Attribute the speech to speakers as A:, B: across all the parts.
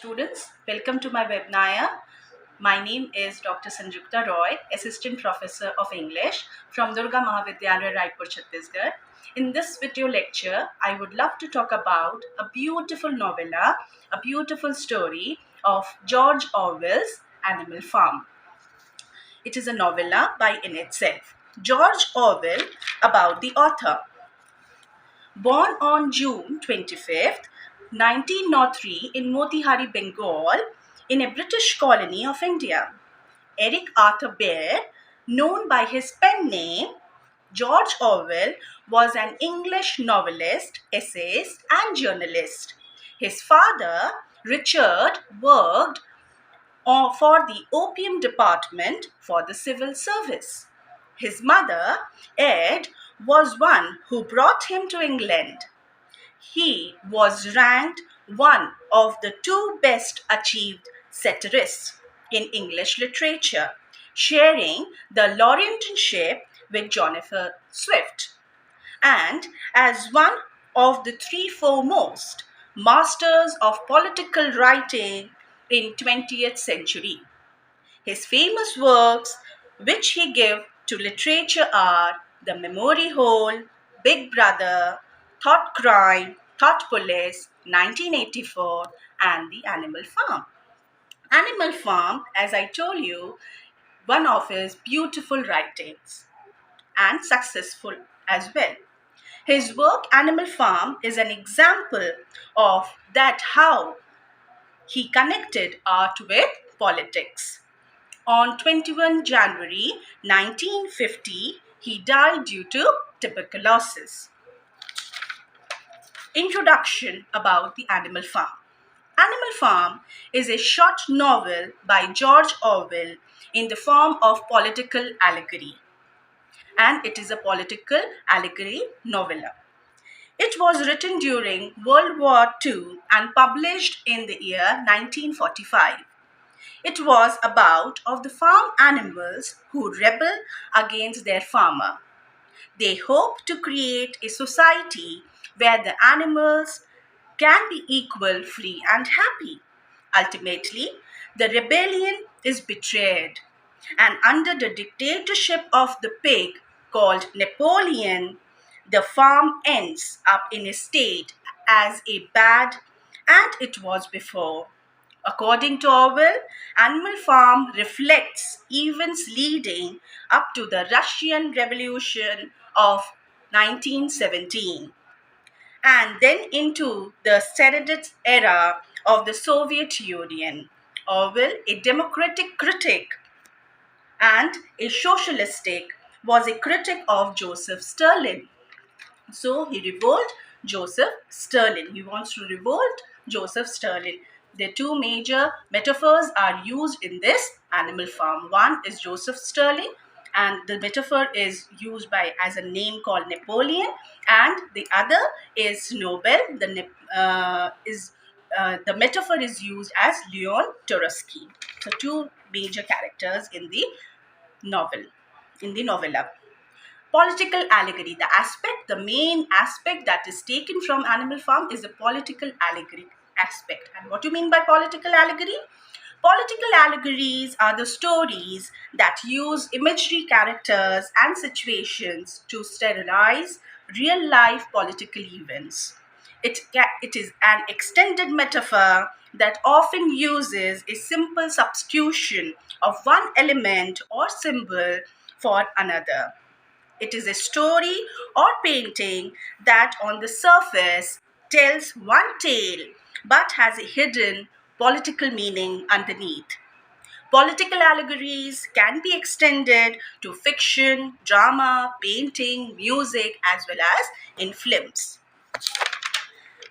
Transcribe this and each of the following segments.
A: students, welcome to my webinar. My name is Dr. Sanjukta Roy, Assistant Professor of English from Durga Mahavidyalaya, Raipur, Chhattisgarh. In this video lecture, I would love to talk about a beautiful novella, a beautiful story of George Orwell's Animal Farm. It is a novella by in itself. George Orwell, about the author. Born on June 25th, 1903 in Motihari, Bengal, in a British colony of India. Eric Arthur Blair, known by his pen name, George Orwell, was an English novelist, essayist, and journalist. His father, Richard, worked for the Opium Department for the civil service. His mother, Ed, was one who brought him to England. He was ranked one of the two best achieved satirists in English literature, sharing the laureateship with Jonathan Swift, and as one of the three foremost masters of political writing in 20th century. His famous works, which he gave to literature, are The Memory Hole, Big Brother, Thought Crime, Thought Police, 1984, and The Animal Farm. Animal Farm, as I told you, one of his beautiful writings and successful as well. His work Animal Farm is an example of that how he connected art with politics. On 21 January 1950, he died due to tuberculosis. Introduction about the Animal Farm. Animal Farm is a short novel by George Orwell in the form of political allegory, and it is a political allegory novella. It was written during World War II and published in the year 1945. It was about of the farm animals who rebel against their farmer. They hope to create a society where the animals can be equal, free, and happy. Ultimately, the rebellion is betrayed, and under the dictatorship of the pig called Napoleon, the farm ends up in a state as a bad and it was before. According to Orwell, Animal Farm reflects events leading up to the Russian Revolution of 1917 and then into the Tsarist era of the Soviet Union. Orwell, a democratic critic and a socialistic, was a critic of Joseph Stalin. So he revolted Joseph Stalin. He wants to revolt Joseph Stalin. The two major metaphors are used in this Animal Farm. One is Joseph Stalin, and the metaphor is used as a name called Napoleon, and the other is Nobel. The metaphor is used as Leon Trotsky. So two major characters in the novel, in the novella. Political allegory. The main aspect that is taken from Animal Farm is the political allegory aspect. And what do you mean by political allegory? Political allegories are the stories that use imagery, characters, and situations to sterilize real life political events. It is an extended metaphor that often uses a simple substitution of one element or symbol for another. It is a story or painting that on the surface tells one tale but has a hidden political meaning underneath. Political allegories can be extended to fiction, drama, painting, music, as well as in films.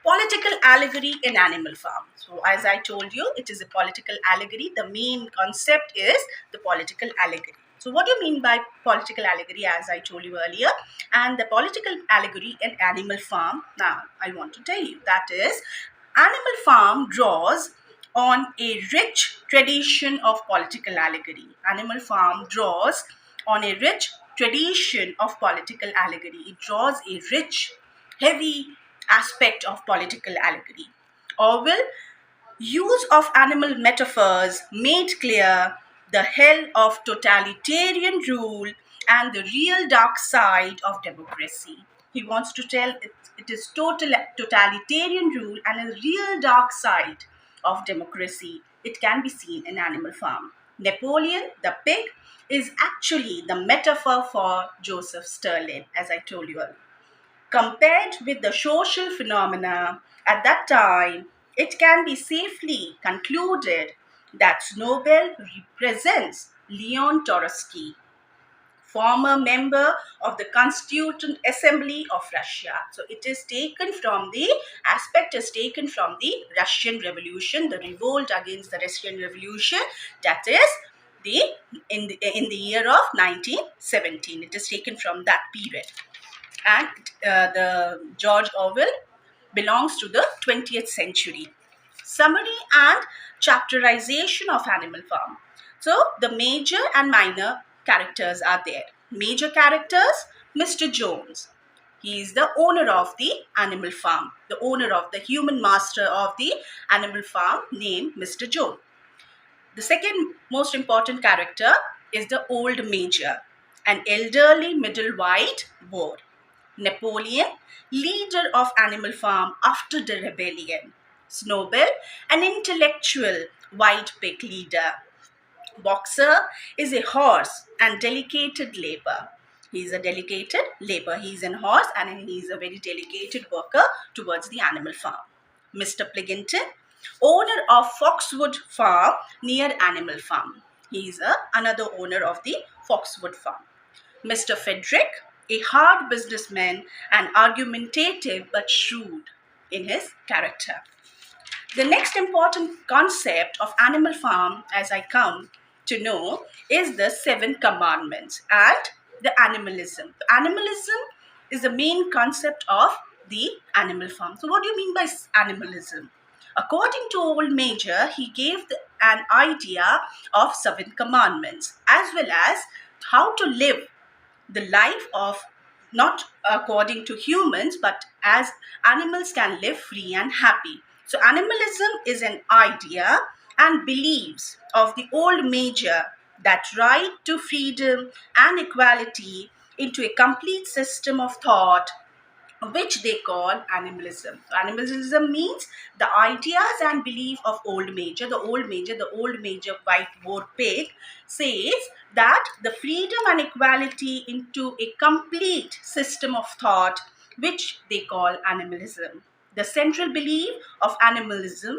A: Political allegory in Animal Farm. So, as I told you, it is a political allegory. The main concept is the political allegory. So, what do you mean by political allegory, as I told you earlier? And the political allegory in Animal Farm, now I want to tell you, that is, Animal Farm draws on a rich tradition of political allegory. Animal Farm draws on a rich tradition of political allegory. It draws a rich, heavy aspect of political allegory. Orwell Use of animal metaphors made clear the hell of totalitarian rule and the real dark side of democracy. He wants to tell it is totalitarian rule and a real dark side of democracy. It can be seen in Animal Farm. Napoleon, the pig, is actually the metaphor for Joseph Stalin, as I told you earlier. Compared with the social phenomena at that time, it can be safely concluded that Nobel represents Leon Trotsky, former member of the Constituent Assembly of Russia. So it is taken from the aspect is taken from the Russian Revolution, the revolt against the Russian Revolution, that is the in the year of 1917. It is taken from that period, and the George Orwell belongs to the 20th century. Summary and chapterization of Animal Farm. So the major and minor characters are there. Major characters, Mr. Jones. He is the owner of the animal farm, the owner of the human master of the animal farm named Mr. Jones. The second most important character is the old major, an elderly middle white boar. Napoleon, leader of Animal Farm after the rebellion. Snowball, an intellectual white pig leader. Boxer is a horse and delegated labor. He is a delegated labor. He is a horse and he is a very delegated worker towards the animal farm. Mr. Pligenton, owner of Foxwood Farm near Animal Farm. He is another owner of the Foxwood Farm. Mr. Frederick, a hard businessman and argumentative but shrewd in his character. The next important concept of Animal Farm, as I come to know, is the Seven Commandments and the animalism. Animalism is the main concept of the Animal Farm. So, what do you mean by animalism? According to Old Major, he gave an idea of seven commandments as well as how to live the life of not according to humans but as animals can live free and happy. So animalism is an idea and beliefs of the old major that right to freedom and equality into a complete system of thought which they call animalism. So animalism means the ideas and belief of old major. The old major white boar pig says that the freedom and equality into a complete system of thought, which they call animalism. The central belief of animalism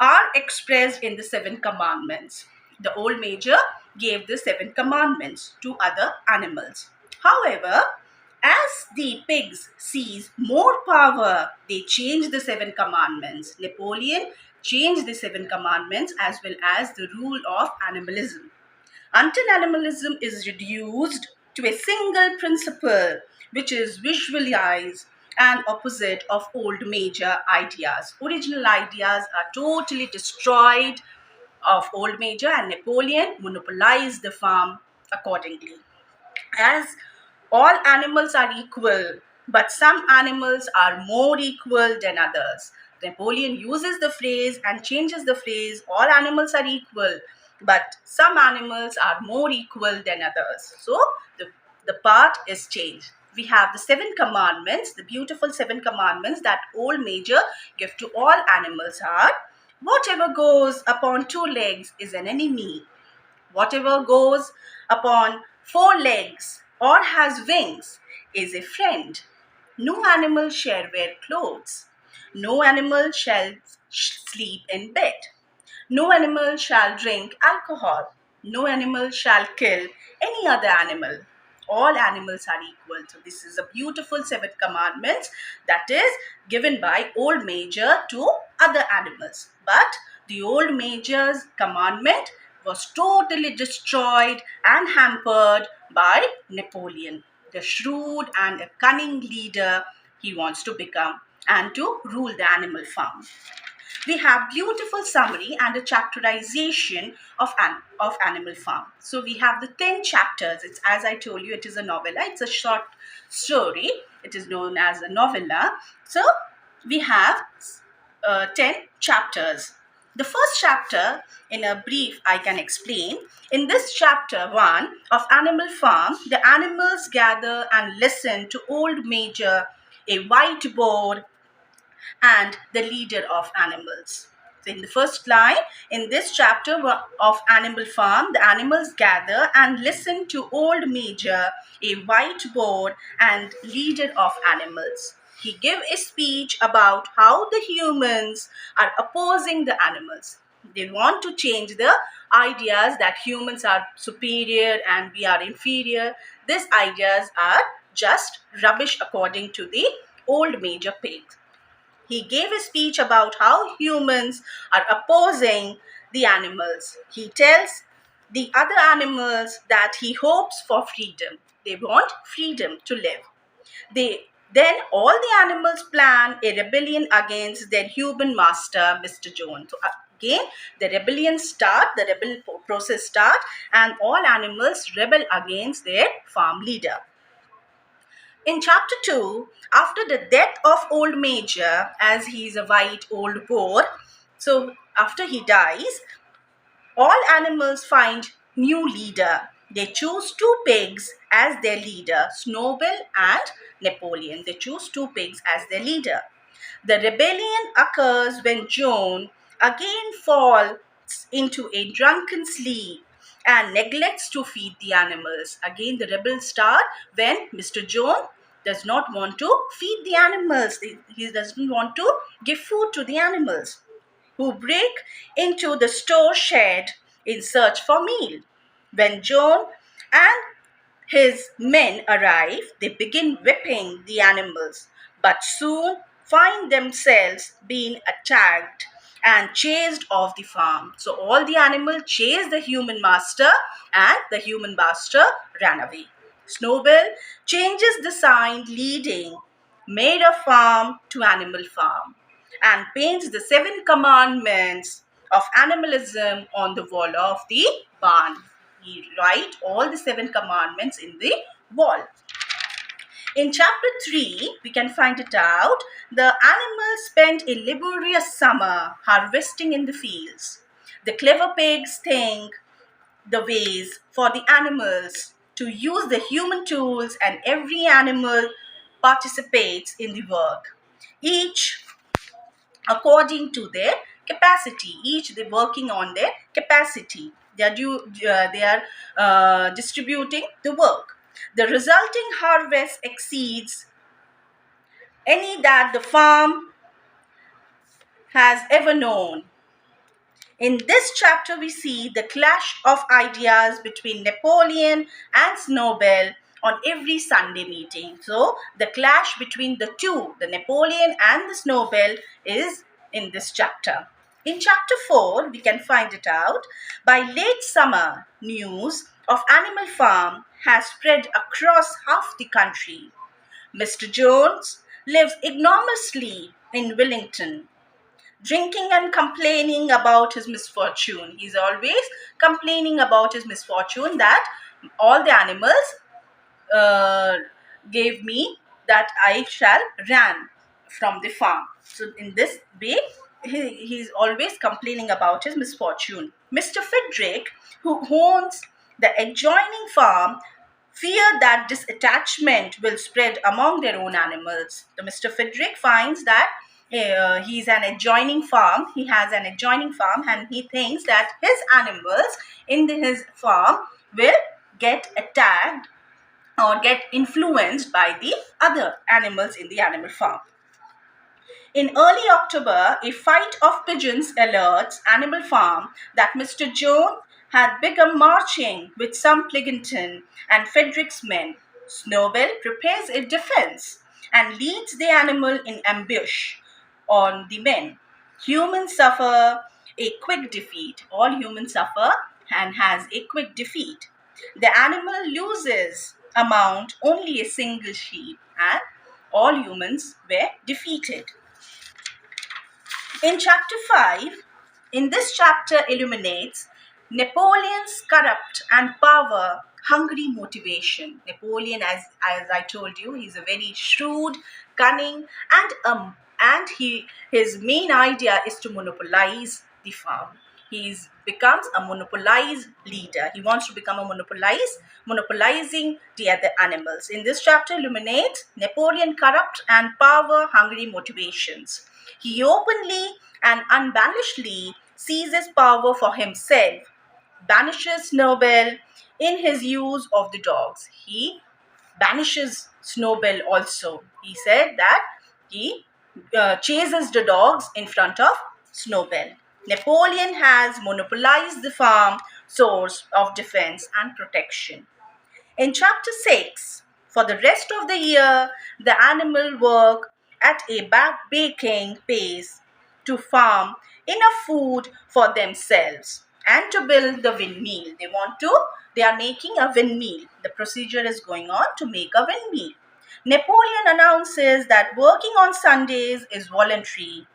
A: are expressed in the seven commandments. The old major gave the seven commandments to other animals. However, as the pigs seize more power, they change the seven commandments. Napoleon changed the seven commandments as well as the rule of animalism. Until animalism is reduced to a single principle, which is visualized and opposite of old major ideas. Original ideas are totally destroyed of old major, and Napoleon monopolized the farm accordingly. As all animals are equal, but some animals are more equal than others. Napoleon uses the phrase and changes the phrase, all animals are equal, but some animals are more equal than others. So the part is changed. We have the seven commandments, the beautiful seven commandments that old major give to all animals are: whatever goes upon two legs is an enemy. Whatever goes upon four legs or has wings is a friend. No animal shall wear clothes. No animal shall sleep in bed. No animal shall drink alcohol. No animal shall kill any other animal. All animals are equal. So this is a beautiful seven commandments that is given by old major to other animals. But the old major's commandment was totally destroyed and hampered by Napoleon, the shrewd and a cunning leader he wants to become and to rule the animal farm. We have beautiful summary and a chapterization of Animal Farm. So we have the 10 chapters. It's, as I told you, it is a novella. It's a short story. It is known as a novella. So we have 10 chapters. The first chapter, in a brief, I can explain. In this chapter 1 of Animal Farm, the animals gather and listen to old Major, a whiteboard, and the leader of animals. So in the first line, in this chapter of Animal Farm, the animals gather and listen to old Major, a whiteboard, and leader of animals. He gave a speech about how the humans are opposing the animals. They want to change the ideas that humans are superior and we are inferior. These ideas are just rubbish according to the old Major Pig. He gave a speech about how humans are opposing the animals. He tells the other animals that he hopes for freedom. They want freedom to live. Then all the animals plan a rebellion against their human master, Mr. Jones. So again, the rebel process start, and all animals rebel against their farm leader. In chapter 2, after the death of old Major, as he is a white old boar, so after he dies, all animals find new leader. They choose two pigs as their leader, Snowball and Napoleon. They choose two pigs as their leader. The rebellion occurs when Joan again falls into a drunken sleep and neglects to feed the animals. Again, the rebels start when Mr. Joan does not want to feed the animals. He doesn't want to give food to the animals, who break into the store shed in search for meal. When Joan and his men arrive, they begin whipping the animals, but soon find themselves being attacked and chased off the farm. So all the animals chase the human master and the human master ran away. Snowball changes the sign leading Made a Farm to Animal Farm and paints the 7 commandments of animalism on the wall of the barn. He write all the 7 commandments in the wall. In chapter 3, we can find it out. The animals spent a laborious summer harvesting in the fields. The clever pigs think the ways for the animals to use the human tools, and every animal participates in the work, each according to their capacity. Each they working on their capacity. They are distributing the work. The resulting harvest exceeds any that the farm has ever known. In this chapter, we see the clash of ideas between Napoleon and Snowball on every Sunday meeting. So, the clash between the two, the Napoleon and the Snowball, is in this chapter. In chapter 4, we can find it out. By late summer, news of Animal Farm has spread across half the country. Mr. Jones lives enormously in Wellington, drinking and complaining about his misfortune. He's always complaining about his misfortune, that all the animals uh, gave me that I shall run from the farm. So in this way, he's always complaining about his misfortune. Mr. Frederick, who owns the adjoining farm, fear that this attachment will spread among their own animals. So Mr. Frederick finds that he's an adjoining farm. He has an adjoining farm, and he thinks that his animals in his farm will get attacked or get influenced by the other animals in the animal farm. In early October, a fight of pigeons alerts Animal Farm that Mr. Jones had begun marching with some Pligenton and Frederick's men. Snowball prepares a defense and leads the animal in ambush on the men. Humans suffer a quick defeat. All humans suffer and has a quick defeat. The animal loses amount only a single sheep, and all humans were defeated. In chapter 5, in this chapter illuminates Napoleon's corrupt and power hungry motivation. Napoleon, as I told you, he's a very shrewd, cunning, and his main idea is to monopolize the farm. He becomes a monopolized leader. He wants to become a monopolizing the other animals. In this chapter illuminates Napoleon corrupt and power hungry motivations. He openly and unabashedly seizes power for himself, banishes Snowball in his use of the dogs. He banishes Snowball also. He said that he chases the dogs in front of Snowball. Napoleon has monopolized the farm source of defense and protection. In chapter 6, for the rest of the year, the animal work at a back-breaking pace to farm enough food for themselves and to build the windmill. They are making a windmill. The procedure is going on to make a windmill. Napoleon announces that working on Sundays is voluntary.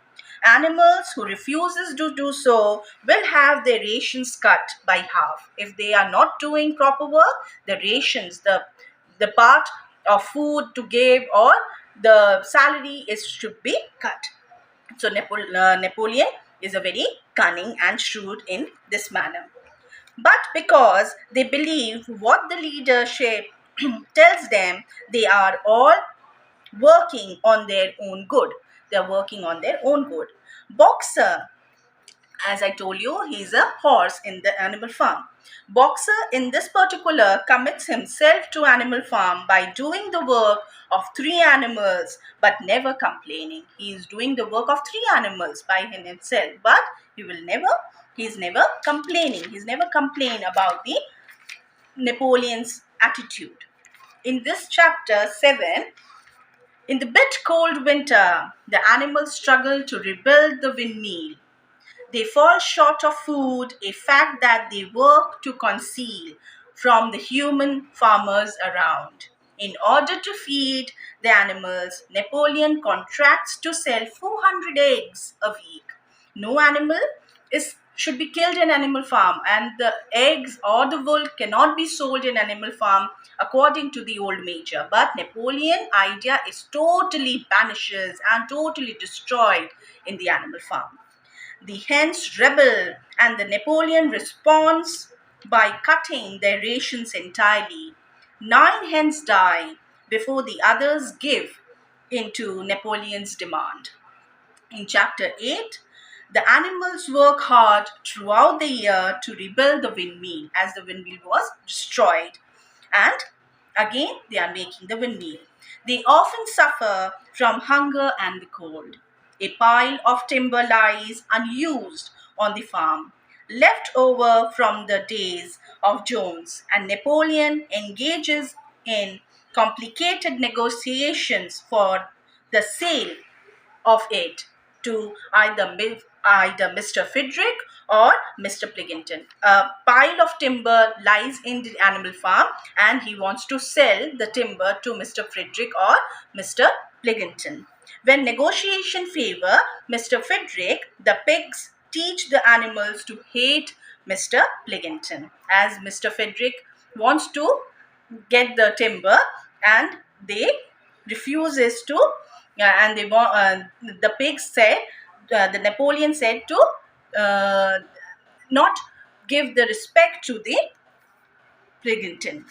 A: Animals who refuses to do so will have their rations cut by half. If they are not doing proper work, the rations, the part of food to give or the salary is should be cut. So Napoleon is a very cunning and shrewd in this manner. But because they believe what the leadership tells them, they are all working on their own good. They are working on their own good. Boxer, as I told you, he's a horse in the animal farm. Boxer in this particular commits himself to animal farm by doing the work of 3 animals but never complaining. He is doing the work of 3 animals by himself, but he's never complaining. He's never complained about the Napoleon's attitude. In this chapter 7, in the bit cold winter, the animals struggle to rebuild the windmill. They fall short of food, a fact that they work to conceal from the human farmers around. In order to feed the animals, Napoleon contracts to sell 400 eggs a week. No animal should be killed in animal farm, and the eggs or the wool cannot be sold in animal farm according to the old major. But Napoleon idea is totally banishes and totally destroyed in the animal farm. The hens rebel and the Napoleon responds by cutting their rations entirely. 9 hens die before the others give into Napoleon's demand. In chapter 8, the animals work hard throughout the year to rebuild the windmill as the windmill was destroyed. And again, they are making the windmill. They often suffer from hunger and the cold. A pile of timber lies unused on the farm, left over from the days of Jones, and Napoleon engages in complicated negotiations for the sale of it to either Mr. Frederick or Mr. Pligenton. A pile of timber lies in the animal farm and he wants to sell the timber to Mr. Frederick or Mr. Pligenton. When negotiation favor Mr. Frederick, the pigs teach the animals to hate Mr. Pligenton, as Mr. Frederick wants to get the timber and they refuses to and they want the pigs said the Napoleon said to not give the respect to the Pligenton.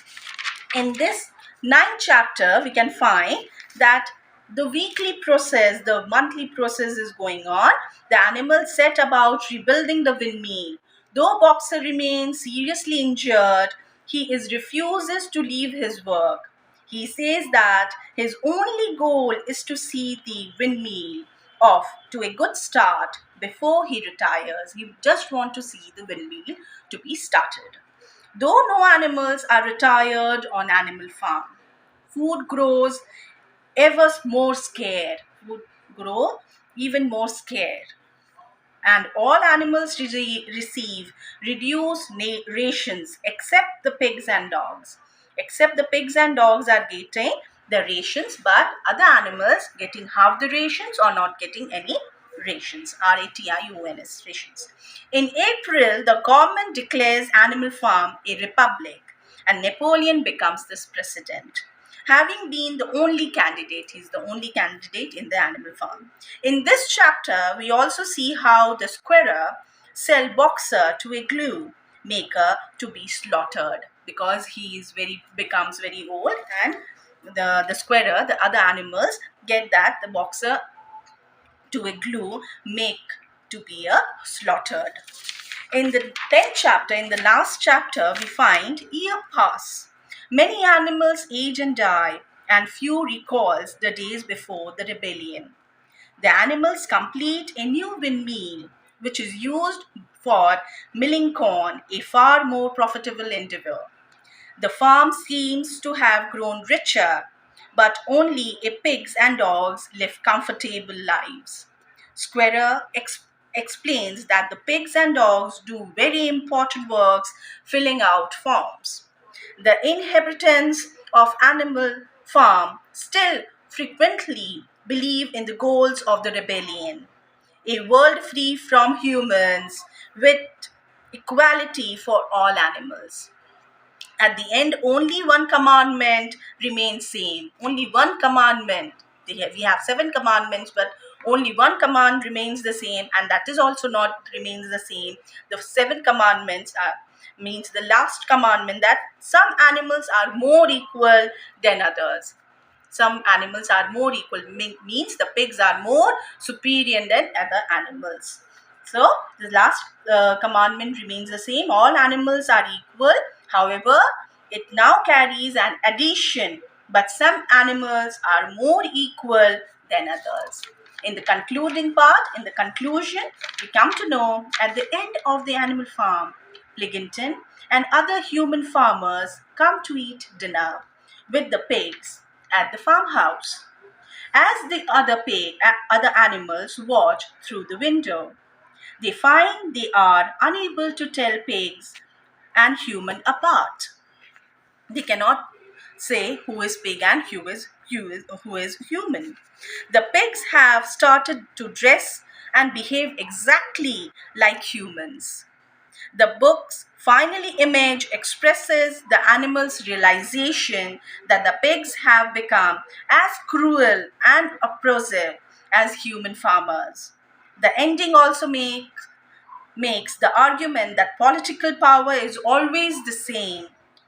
A: In this 9th chapter, we can find that the weekly process, the monthly process is going on. The animals set about rebuilding the windmill. Though Boxer remains seriously injured, he refuses to leave his work. He says that his only goal is to see the windmill off to a good start before he retires. He just wants to see the windmill to be started. Though no animals are retired on animal farm, food grows ever more scarce. Food grow even more scarce. And all animals receive reduced rations except the pigs and dogs. Except the pigs and dogs are getting the rations, but other animals getting half the rations or not getting any rations. RATIONS, rations. In April, the government declares Animal Farm a republic and Napoleon becomes this president. Having been the only candidate, he's the only candidate in the animal farm. In this chapter, we also see how the squirrel sell boxer to a glue maker to be slaughtered, because he is becomes very old, and the squarer, the other animals, get that the boxer to a glue make to be a slaughtered. In the 10th chapter, in the last chapter, we find year pass. Many animals age and die, and few recalls the days before the rebellion. The animals complete a new windmill, which is used for milling corn, a far more profitable endeavor. The farm seems to have grown richer, but only a pigs and dogs live comfortable lives. Squarer explains that the pigs and dogs do very important works filling out forms. The inhabitants of animal farm still frequently believe in the goals of the rebellion. A world free from humans with equality for all animals. At the end, only one commandment remains same. Only one commandment. We have 7 commandments, but only one command remains the same, and that is also not remains the same. The 7 commandments means the last commandment, that some animals are more equal than others. Some animals are more equal, means the pigs are more superior than other animals. So the last commandment remains the same. All animals are equal. However, it now carries an addition, but some animals are more equal than others. In the concluding part, in the conclusion, we come to know at the end of the animal farm, Pliginton and other human farmers come to eat dinner with the pigs at the farmhouse, as the other animals watch through the window. They find they are unable to tell pigs and human apart. They cannot say who is pig and who is human. The pigs have started to dress and behave exactly like humans. The book's finally image expresses the animal's realization that the pigs have become as cruel and oppressive as human farmers. The ending also makes the argument that political power is always the same.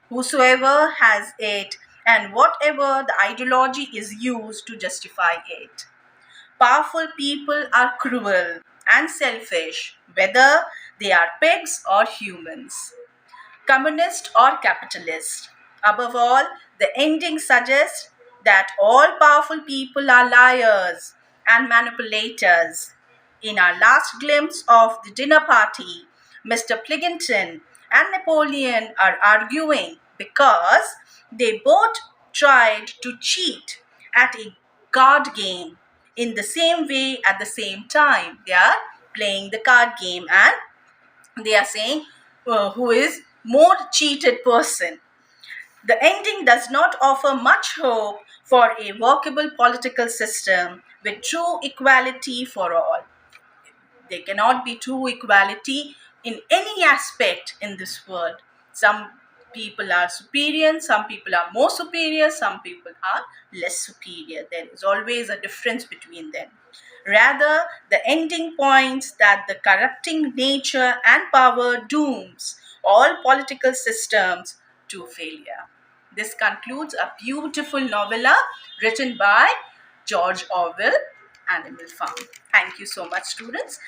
A: Whosoever has it, and whatever the ideology is used to justify it. Powerful people are cruel and selfish, whether they are pigs or humans, communist or capitalist. Above all, the ending suggests that all powerful people are liars and manipulators. In our last glimpse of the dinner party, Mr. Pliginton and Napoleon are arguing because they both tried to cheat at a card game in the same way at the same time. They are playing the card game, and they are saying who is more cheated person. The ending does not offer much hope for a workable political system with true equality for all. There cannot be true equality in any aspect in this world. Some people are superior, some people are more superior, some people are less superior. There is always a difference between them. Rather, the ending points that the corrupting nature and power dooms all political systems to failure. This concludes a beautiful novella written by George Orwell, Animal Farm. Thank you so much, students.